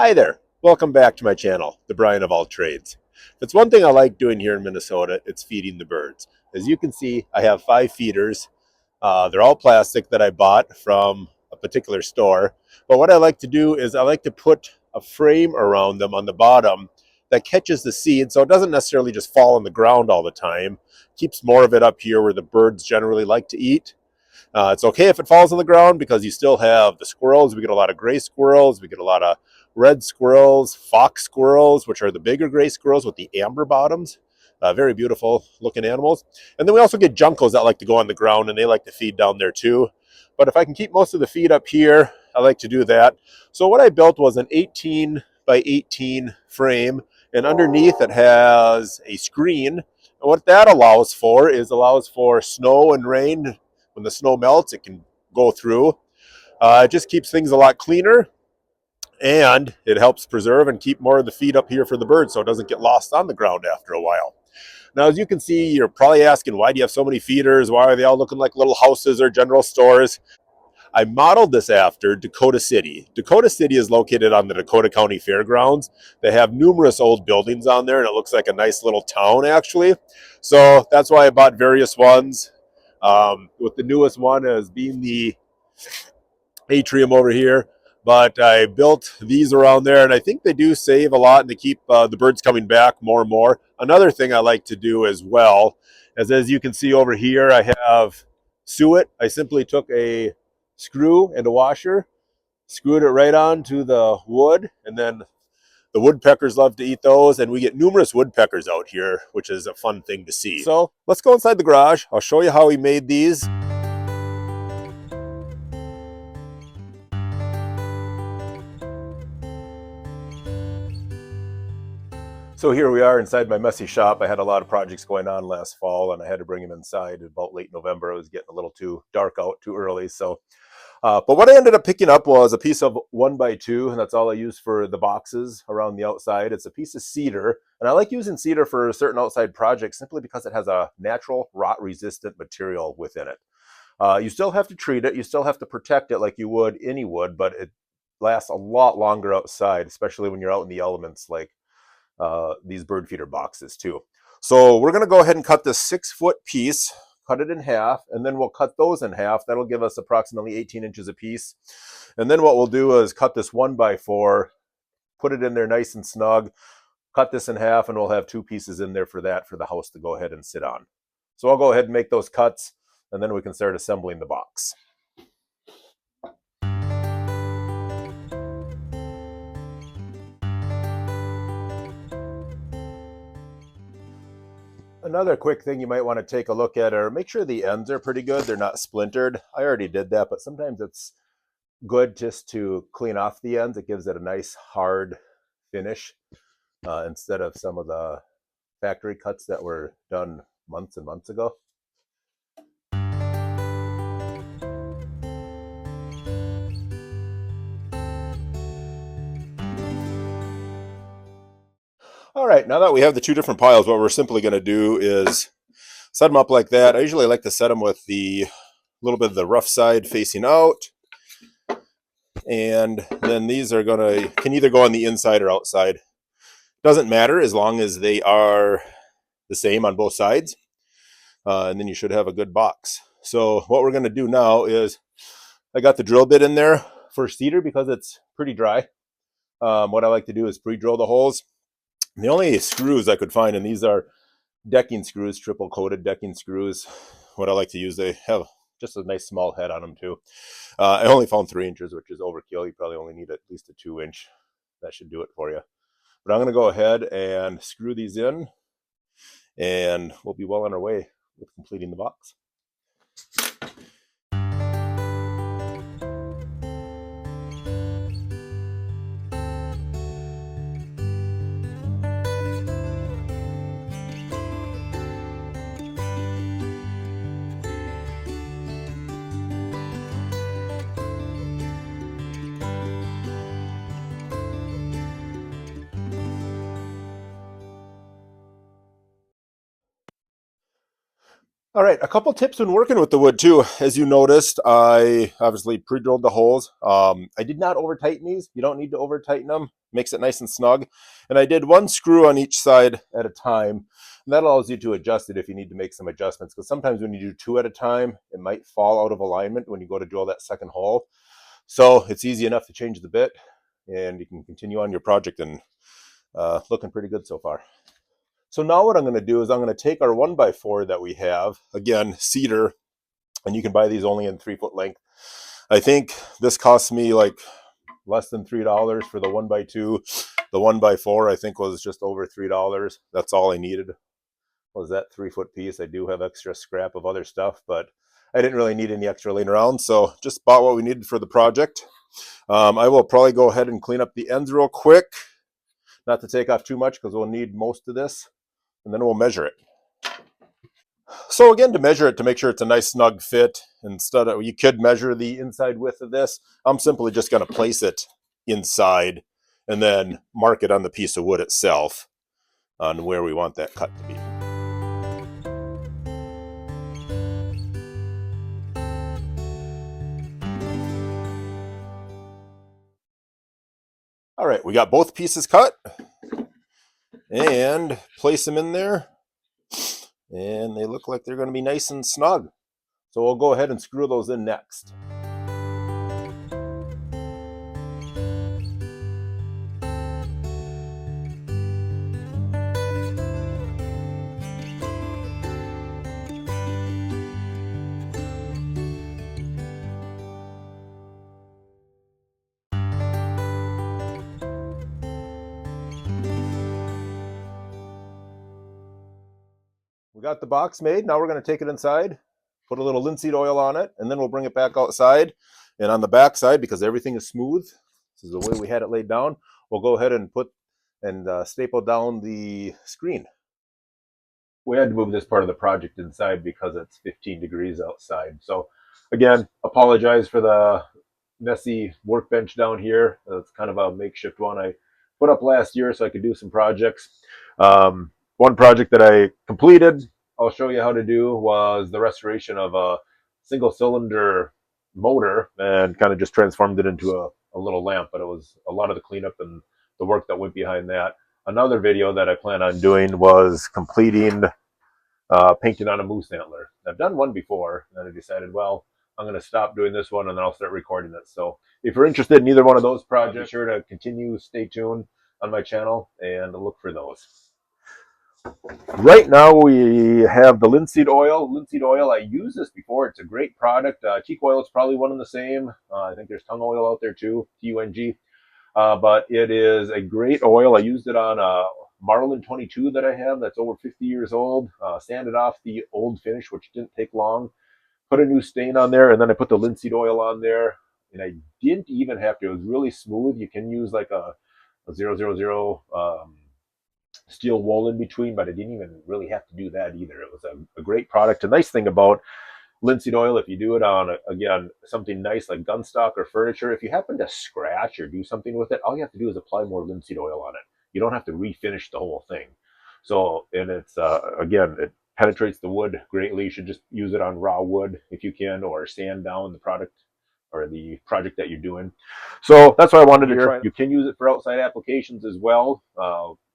Hi there. Welcome back to my channel, The Brian of All Trades. If it's one thing I like doing here in Minnesota, it's feeding the birds. As you can see, I have 5 feeders. They're all plastic that I bought from a particular store. But what I like to do is I like to put a frame around them on the bottom that catches the seed so it doesn't necessarily just fall on the ground all the time. Keeps more of it up here where the birds generally like to eat. It's okay if it falls on the ground because you still have the squirrels. We get a lot of gray squirrels. We get a lot of red squirrels, fox squirrels, which are the bigger gray squirrels with the amber bottoms. Very beautiful looking animals. And then we also get juncos that like to go on the ground and they like to feed down there too. But if I can keep most of the feed up here, I like to do that. So what I built was an 18 by 18 frame, and underneath it has a screen. And what that allows for snow and rain. When the snow melts, it can go through. It just keeps things a lot cleaner, and it helps preserve and keep more of the feed up here for the birds so it doesn't get lost on the ground after a while. Now, as you can see, you're probably asking, why do you have so many feeders? Why are they all looking like little houses or general stores? I modeled this after Dakota City. Dakota City is located on the Dakota County Fairgrounds. They have numerous old buildings on there, and it looks like a nice little town, actually. So that's why I bought various ones. With the newest one as being the atrium over here. But I built these around there, and I think they do save a lot, and they keep the birds coming back more and more. Another thing I like to do as well, as you can see over here, I have suet. I simply took a screw and a washer, screwed it right onto the wood, and then the woodpeckers love to eat those, and we get numerous woodpeckers out here, which is a fun thing to see. So let's go inside the garage. I'll show you how we made these. So here we are inside my messy shop. I had a lot of projects going on last fall, and I had to bring them inside about late November. It was getting a little too dark out, too early. But what I ended up picking up was a piece of 1x2, and that's all I use for the boxes around the outside. It's a piece of cedar, and I like using cedar for certain outside projects simply because it has a natural rot-resistant material within it. You still have to treat it. You still have to protect it like you would any wood, but it lasts a lot longer outside, especially when you're out in the elements like these bird feeder boxes too. So we're going to go ahead and cut this 6-foot piece, cut it in half, and then we'll cut those in half. That'll give us approximately 18 inches a piece. And then what we'll do is cut this 1x4, put it in there nice and snug, cut this in half, and we'll have 2 pieces in there for the house to go ahead and sit on. So I'll go ahead and make those cuts, and then we can start assembling the box. Another quick thing you might want to take a look at are make sure the ends are pretty good. They're not splintered. I already did that, but sometimes it's good just to clean off the ends. It gives it a nice hard finish instead of some of the factory cuts that were done months and months ago. All right, now that we have the 2 different piles, what we're simply going to do is set them up like that. I usually like to set them with the little bit of the rough side facing out. And then these are can either go on the inside or outside. Doesn't matter as long as they are the same on both sides. And then you should have a good box. So what we're going to do now is I got the drill bit in there for cedar because it's pretty dry. What I like to do is pre-drill the holes. And the only screws I could find, and these are decking screws, triple coated decking screws. What I like to use, they have just a nice small head on them too. I only found 3 inches, which is overkill. You probably only need at least a 2-inch. That should do it for you. But I'm going to go ahead and screw these in, and we'll be well on our way with completing the box. All right, a couple tips when working with the wood too. As you noticed, I obviously pre-drilled the holes. I did not over tighten these. You don't need to over tighten them. Makes it nice and snug. And I did one screw on each side at a time. And that allows you to adjust it if you need to make some adjustments. Because sometimes when you do two at a time, it might fall out of alignment when you go to drill that second hole. So it's easy enough to change the bit, and you can continue on your project, and looking pretty good so far. So now what I'm going to do is I'm going to take our 1x4 that we have, again, cedar, and you can buy these only in 3-foot length. I think this cost me like less than $3 for the 1x2. The 1x4 I think was just over $3. That's all I needed was that 3-foot piece. I do have extra scrap of other stuff, but I didn't really need any extra laying around, so just bought what we needed for the project. I will probably go ahead and clean up the ends real quick, not to take off too much because we'll need most of this, and then we'll measure it. So again, to measure it, to make sure it's a nice snug fit, instead of, you could measure the inside width of this. I'm simply just going to place it inside and then mark it on the piece of wood itself on where we want that cut to be. All right, we got both pieces cut and place them in there, and they look like they're going to be nice and snug. So we'll go ahead and screw those in next. We got the box made. Now we're going to take it inside, put a little linseed oil on it, and then we'll bring it back outside. And on the back side, because everything is smooth, this is the way we had it laid down, we'll go ahead and put and staple down the screen. We had to move this part of the project inside because it's 15 degrees outside. So again, apologize for the messy workbench down here. It's kind of a makeshift one I put up last year so I could do some projects. One project that I completed, I'll show you how to do, was the restoration of a single cylinder motor and kind of just transformed it into a little lamp, but it was a lot of the cleanup and the work that went behind that. Another video that I plan on doing was completing painting on a moose antler. I've done one before, and I decided, well, I'm going to stop doing this one, and then I'll start recording it. So if you're interested in either one of those projects, be sure to continue, stay tuned on my channel, and look for those. Right now we have the linseed oil. Linseed oil, I used this before. It's a great product. Teak oil is probably one and the same. I think there's tung oil out there too, T-U-N-G. But it is a great oil. I used it on a Marlin 22 that I have that's over 50 years old. Sanded off the old finish, which didn't take long. Put a new stain on there, and then I put the linseed oil on there. And I didn't even have to. It was really smooth. You can use like a 000 steel wool in between, but I didn't even really have to do that either. It was a great product. A nice thing about linseed oil, if you do it on, again, something nice like gun stock or furniture, if you happen to scratch or do something with it, all you have to do is apply more linseed oil on it. You don't have to refinish the whole thing. So, and it's, again, it penetrates the wood greatly. You should just use it on raw wood if you can, or sand down the product or the project that you're doing. So that's what I wanted to try. You can use it for outside applications as well.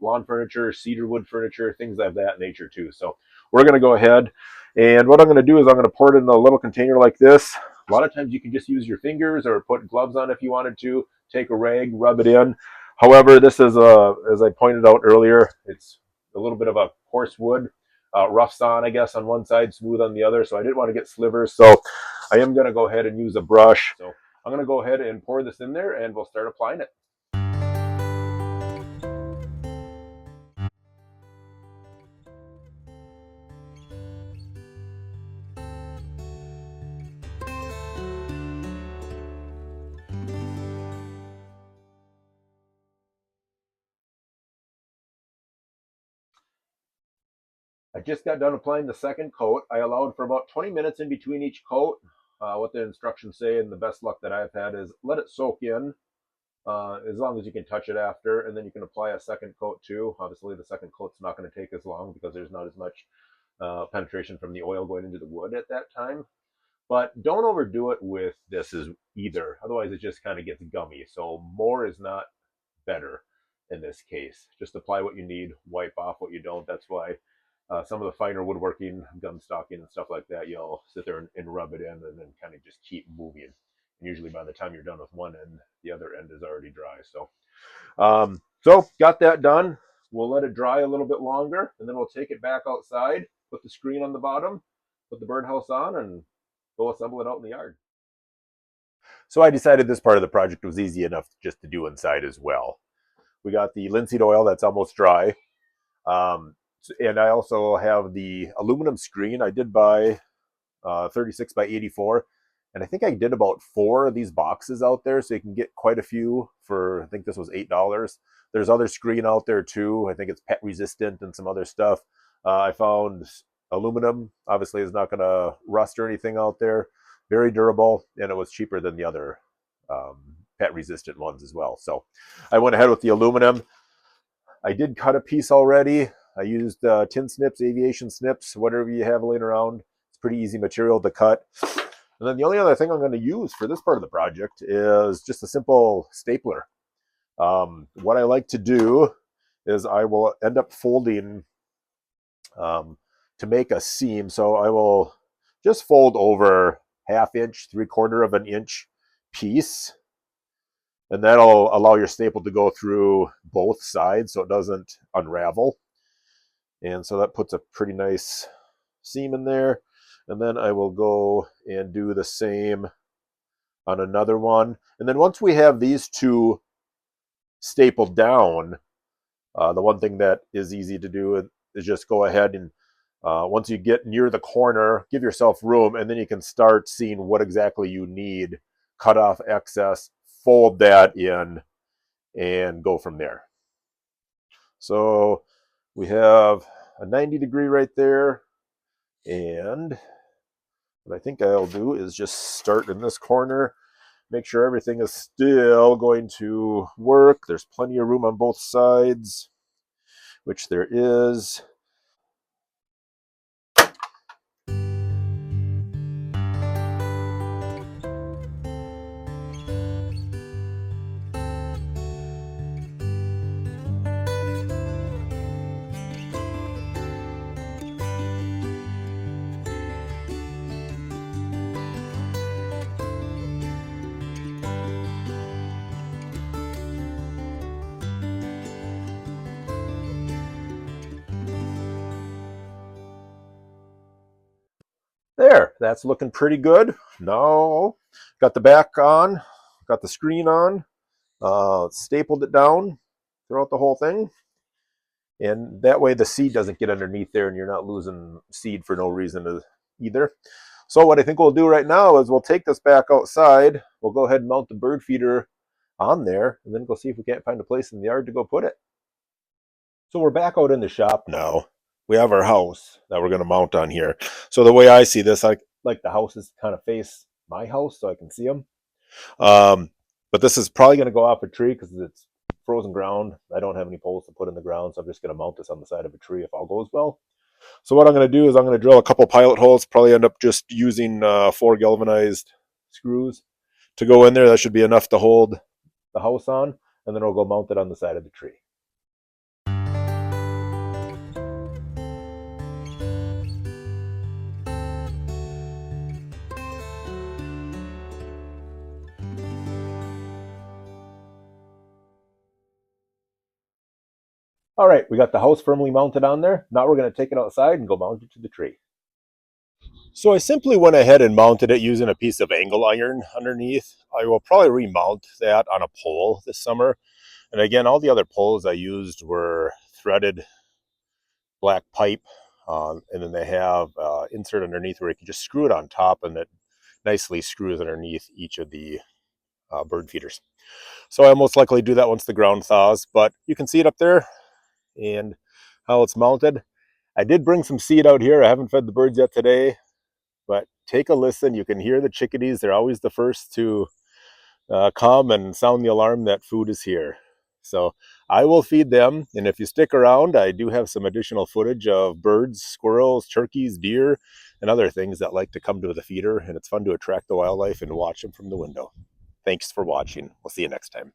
Lawn furniture, cedar wood furniture, things of that nature too. So we're going to go ahead, and what I'm going to do is I'm going to pour it in a little container like this. A lot of times you can just use your fingers or put gloves on if you wanted to. Take a rag, rub it in. However, this is, as I pointed out earlier, it's a little bit of a coarse wood. Rough sawn, I guess, on one side, smooth on the other. So I didn't want to get slivers. So I am going to go ahead and use a brush. So I'm going to go ahead and pour this in there, and we'll start applying it. I just got done applying the second coat. I allowed for about 20 minutes in between each coat. What the instructions say, and the best luck that I've had, is let it soak in as long as you can touch it after, and then you can apply a second coat too. Obviously, the second coat's not going to take as long because there's not as much penetration from the oil going into the wood at that time. But don't overdo it with this as either. Otherwise, it just kind of gets gummy. So more is not better in this case. Just apply what you need, wipe off what you don't. That's why some of the finer woodworking, gun stocking and stuff like that, you'll sit there and rub it in and then kind of just keep moving. And usually by the time you're done with one end, the other end is already dry. So got that done. We'll let it dry a little bit longer, and then we'll take it back outside, put the screen on the bottom, put the birdhouse on, and go assemble it out in the yard. So I decided this part of the project was easy enough just to do inside as well. We got the linseed oil that's almost dry. And I also have the aluminum screen. I did buy 36 by 84. And I think I did about 4 of these boxes out there, so you can get quite a few for, I think this was $8. There's other screen out there too. I think it's pet resistant and some other stuff. I found aluminum, obviously is not going to rust or anything out there. Very durable, and it was cheaper than the other pet resistant ones as well. So I went ahead with the aluminum. I did cut a piece already. I used tin snips, aviation snips, whatever you have laying around. It's pretty easy material to cut. And then the only other thing I'm going to use for this part of the project is just a simple stapler. What I like to do is I will end up folding to make a seam. So I will just fold over 1/2 inch, 3/4 of an inch piece. And that'll allow your staple to go through both sides so it doesn't unravel. And so that puts a pretty nice seam in there. And then I will go and do the same on another one. And then once we have these two stapled down, the one thing that is easy to do is just go ahead and once you get near the corner, give yourself room, and then you can start seeing what exactly you need, cut off excess, fold that in, and go from there. So we have a 90-degree right there, and what I think I'll do is just start in this corner, make sure everything is still going to work. There's plenty of room on both sides, which there is. There, that's looking pretty good. Now, got the back on, got the screen on, stapled it down throughout the whole thing. And that way the seed doesn't get underneath there and you're not losing seed for no reason either. So what I think we'll do right now is we'll take this back outside. We'll go ahead and mount the bird feeder on there and then go see if we can't find a place in the yard to go put it. So we're back out in the shop now. We have our house that we're going to mount on here. So the way I see this, I like the houses kind of face my house so I can see them. But this is probably going to go off a tree because it's frozen ground. I don't have any poles to put in the ground, so I'm just going to mount this on the side of a tree if all goes well. So what I'm going to do is I'm going to drill a couple pilot holes, probably end up just using 4 galvanized screws to go in there. That should be enough to hold the house on, and then I'll go mount it on the side of the tree. All right, we got the house firmly mounted on there. Now we're going to take it outside and go mount it to the tree. So I simply went ahead and mounted it using a piece of angle iron underneath. I will probably remount that on a pole this summer. And again, all the other poles I used were threaded black pipe. And then they have insert underneath where you can just screw it on top, and it nicely screws underneath each of the bird feeders. So I'll most likely do that once the ground thaws, but you can see it up there and how it's mounted. I did bring some seed out here. I haven't fed the birds yet today, but take a listen. You can hear the chickadees. They're always the first to come and sound the alarm that food is here. So I will feed them, and if you stick around, I do have some additional footage of birds, squirrels, turkeys, deer, and other things that like to come to the feeder, and it's fun to attract the wildlife and watch them from the window. Thanks for watching. We'll see you next time.